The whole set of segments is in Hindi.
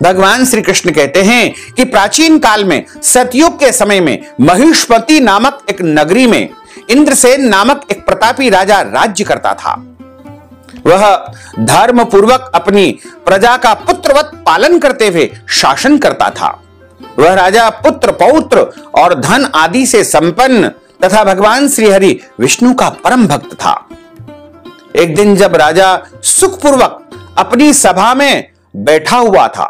भगवान श्री कृष्ण कहते हैं कि प्राचीन काल में सतयुग के समय में महिष्मती नामक एक नगरी में इंद्रसेन नामक एक प्रतापी राजा राज्य करता था। वह धर्म पूर्वक अपनी प्रजा का पुत्रवत पालन करते हुए शासन करता था। वह राजा पुत्र पौत्र और धन आदि से संपन्न तथा भगवान श्री हरि विष्णु का परम भक्त था। एक दिन जब राजा सुखपूर्वक अपनी सभा में बैठा हुआ था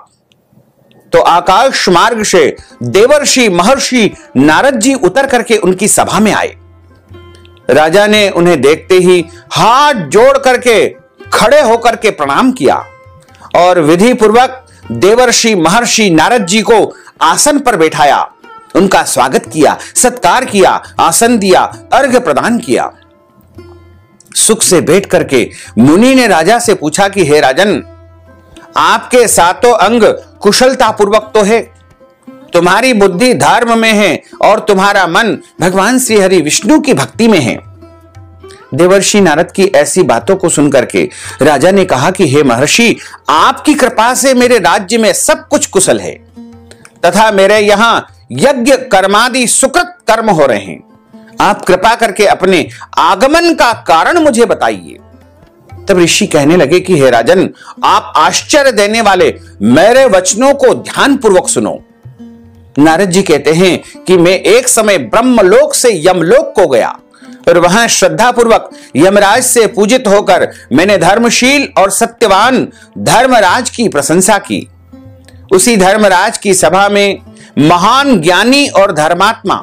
तो आकाश मार्ग से देवर्षि महर्षि नारद जी उतर करके उनकी सभा में आए। राजा ने उन्हें देखते ही हाथ जोड़ करके खड़े होकर के प्रणाम किया और विधि पूर्वक देवर्षि महर्षि नारद जी को आसन पर बैठाया, उनका स्वागत किया, सत्कार किया, आसन दिया, अर्घ्य प्रदान किया। सुख से बैठ करके मुनि ने राजा से पूछा कि हे राजन, आपके सातों अंग कुशलता पूर्वक तो है, तुम्हारी बुद्धि धर्म में है और तुम्हारा मन भगवान श्री हरि विष्णु की भक्ति में है। देवर्षि नारद की ऐसी बातों को सुनकर के राजा ने कहा कि हे महर्षि, आपकी कृपा से मेरे राज्य में सब कुछ कुशल है तथा मेरे यहां यज्ञ कर्मादि सुकृत कर्म हो रहे हैं। आप कृपा करके अपने आगमन का कारण मुझे बताइए। तब ऋषि कहने लगे कि हे राजन, आप आश्चर्य देने वाले मेरे वचनों को ध्यान पूर्वक सुनो। नारद जी कहते हैं कि मैं एक समय ब्रह्मलोक से यमलोक को गया और वहां श्रद्धा पूर्वक यमराज से पूजित होकर मैंने धर्मशील और सत्यवान धर्मराज की प्रशंसा की। उसी धर्मराज की सभा में महान ज्ञानी और धर्मात्मा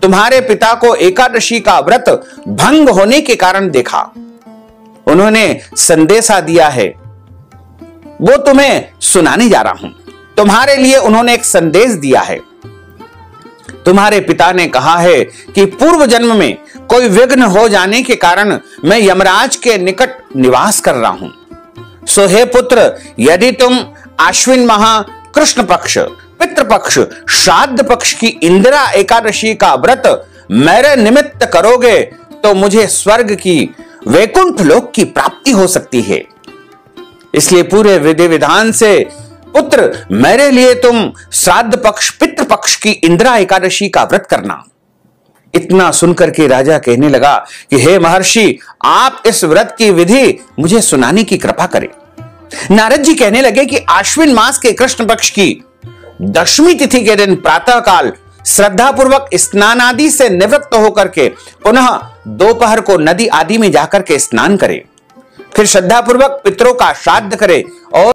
तुम्हारे पिता को एकादशी का व्रत भंग होने के कारण देखा। उन्होंने संदेशा दिया है, वो तुम्हें सुनाने जा रहा हूं। तुम्हारे लिए उन्होंने एक संदेश दिया है। तुम्हारे पिता ने कहा है कि पूर्व जन्म में कोई विघ्न हो जाने के कारण मैं यमराज के निकट निवास कर रहा हूं। सो हे पुत्र, यदि तुम आश्विन माह कृष्ण पक्ष पितृपक्ष श्राद्ध पक्ष की इंदिरा एकादशी का व्रत मेरे निमित्त करोगे तो मुझे स्वर्ग की वैकुंठ लोक की प्राप्ति हो सकती है। इसलिए पूरे विधि विधान से पुत्र मेरे लिए तुम श्राद्ध पक्ष पितृपक्ष की इंदिरा एकादशी का व्रत करना। इतना सुनकर के राजा कहने लगा कि हे महर्षि, आप इस व्रत की विधि मुझे सुनाने की कृपा करें। नारद जी कहने लगे कि आश्विन मास के कृष्ण पक्ष की दशमी तिथि के दिन प्रातः काल श्रद्धा पूर्वक स्नान आदि से निवृत्त होकर के पुनः दोपहर को नदी आदि में जाकर के स्नान करें, फिर श्रद्धा पूर्वक पितरों का श्राद्ध करें और